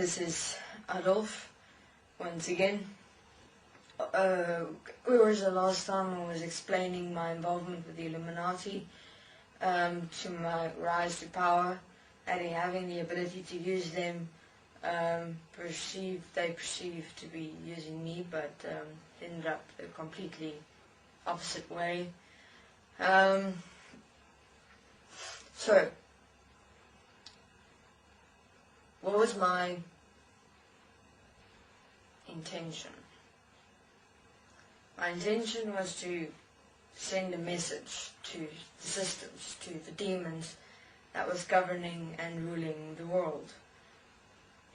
this is Adolf once again. Whereas the last time I was explaining my involvement with the Illuminati, to my rise to power, and having the ability to use them, they perceived to be using me, but ended up a completely opposite way. So, what was my intention? My intention was to send a message to the systems, to the demons that was governing and ruling the world.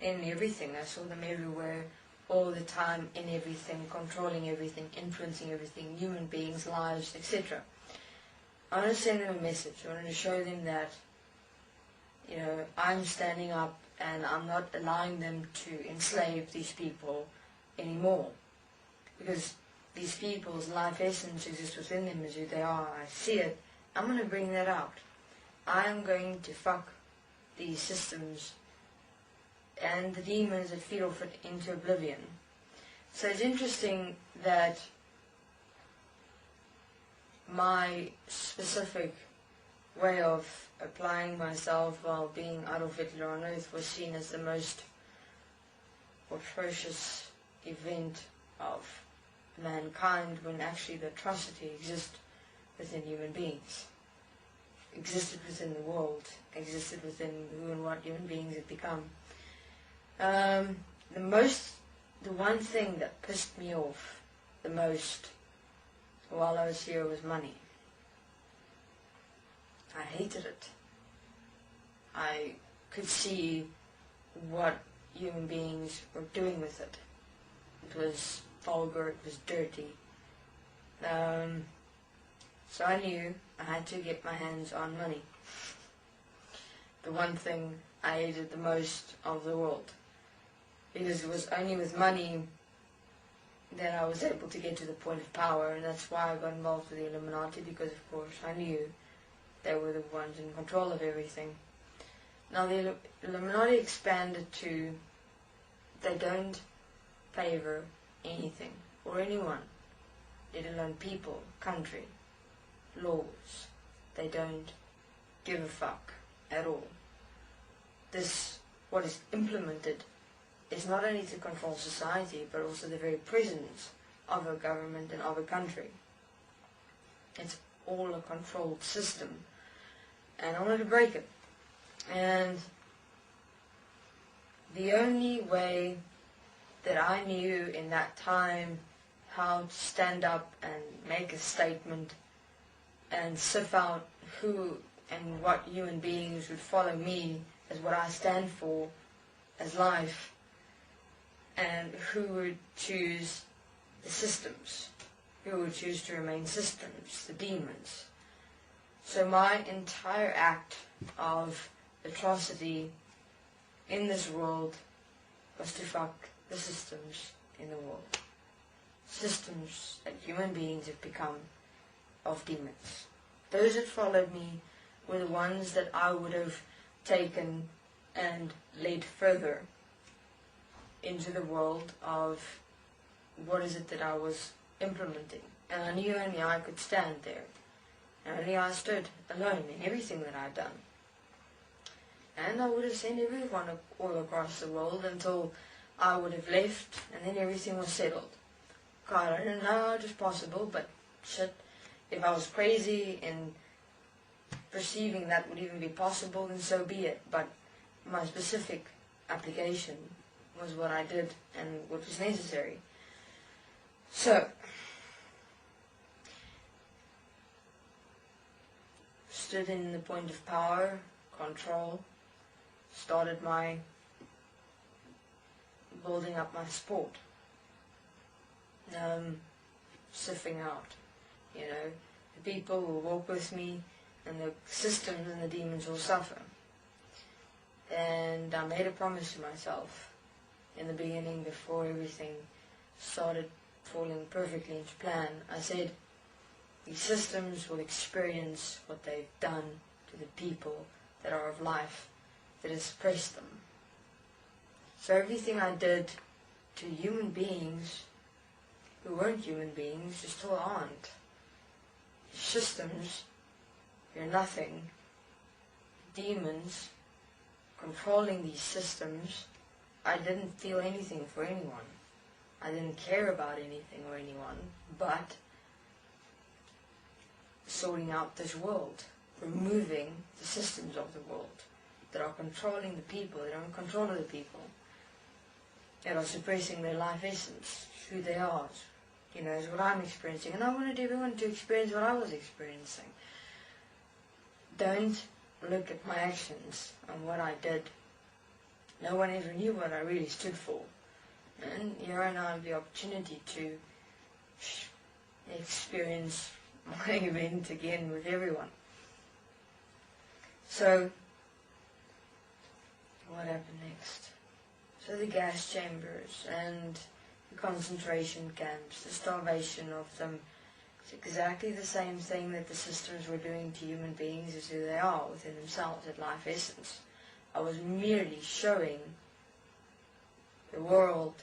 In everything, I saw them everywhere, all the time, in everything, controlling everything, influencing everything, human beings' lives, etc. I wanted to send them a message. I wanted to show them that, I'm standing up and I'm not allowing them to enslave these people anymore. Because these people's life essence exists within them as who they are. I see it. I'm going to bring that out. I am going to fuck these systems and the demons that feed off it into oblivion. So it's interesting that my specific way of applying myself while being Adolf Hitler on Earth was seen as the most atrocious event of mankind, when actually the atrocity exists within human beings, existed within the world, existed within who and what human beings had become. The one thing that pissed me off the most while I was here was money. I hated it. I could see what human beings were doing with it. It was vulgar, it was dirty. So I knew I had to get my hands on money. The one thing I hated the most of the world. Because it was only with money that I was able to get to the point of power, and that's why I got involved with the Illuminati, because of course I knew they were the ones in control of everything. Now the Illuminati expanded to, they don't favor anything or anyone, let alone people, country, laws. They don't give a fuck at all. What is implemented is not only to control society, but also the very presence of a government and of a country. It's all a controlled system, and I wanted to break it. And the only way that I knew in that time how to stand up and make a statement and sift out who and what human beings would follow me as what I stand for as life, and who would choose the systems, who would choose to remain systems, the demons. So my entire act of atrocity in this world was to fuck the systems in the world. Systems that human beings have become of demons. Those that followed me were the ones that I would have taken and led further into the world of what is it that I was implementing. And I knew only I could stand there. And only I stood alone in everything that I'd done. And I would have sent everyone all across the world until I would have left, and then everything was settled. God, I don't know how it was possible, but shit, if I was crazy in perceiving that would even be possible, then so be it. But my specific application was what I did and what was necessary. So, stood in the point of power, control, started my building up my sport, sifting out, the people will walk with me, and the systems and the demons will suffer. And I made a promise to myself in the beginning, before everything started falling perfectly into plan. I said, these systems will experience what they've done to the people that are of life, that has suppressed them. So everything I did to human beings who weren't human beings, who still aren't. Systems, you're nothing. Demons, controlling these systems. I didn't feel anything for anyone. I didn't care about anything or anyone, but sorting out this world, removing the systems of the world that are controlling the people, that are in control of the people, that are suppressing their life essence, who they are, you know, is what I'm experiencing. And I wanted everyone to experience what I was experiencing. Don't look at my actions and what I did. No one ever knew what I really stood for. And here I now have the opportunity to experience my event again with everyone. So, what happened next? So the gas chambers and the concentration camps, the starvation of them, it's exactly the same thing that the systems were doing to human beings as who they are within themselves at life essence. I was merely showing the world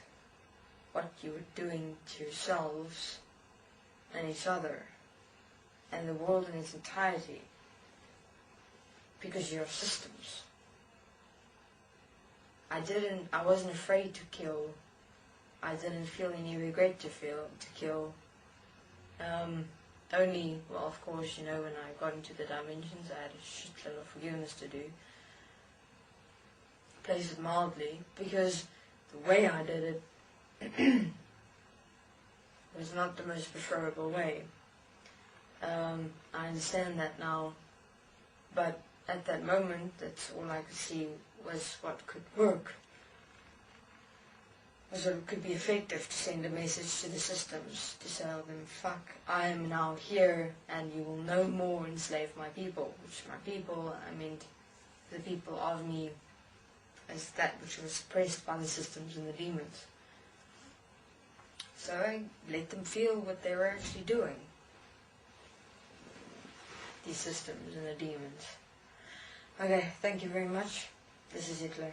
what you were doing to yourselves and each other and the world in its entirety, because you're systems. I wasn't afraid to kill. I didn't feel any regret to kill. Only, well, of course, you know, when I got into the dimensions, I had a shitload of forgiveness to do. Place it mildly, because the way I did it was not the most preferable way. I understand that now, but at that moment, that's all I could see was what could work, was what could be effective to send a message to the systems, to tell them, fuck, I am now here and you will no more enslave my people, which my people, I mean the people of me as that which was suppressed by the systems and the demons. So I let them feel what they were actually doing, these systems and the demons. Okay, thank you very much. This is Hitler.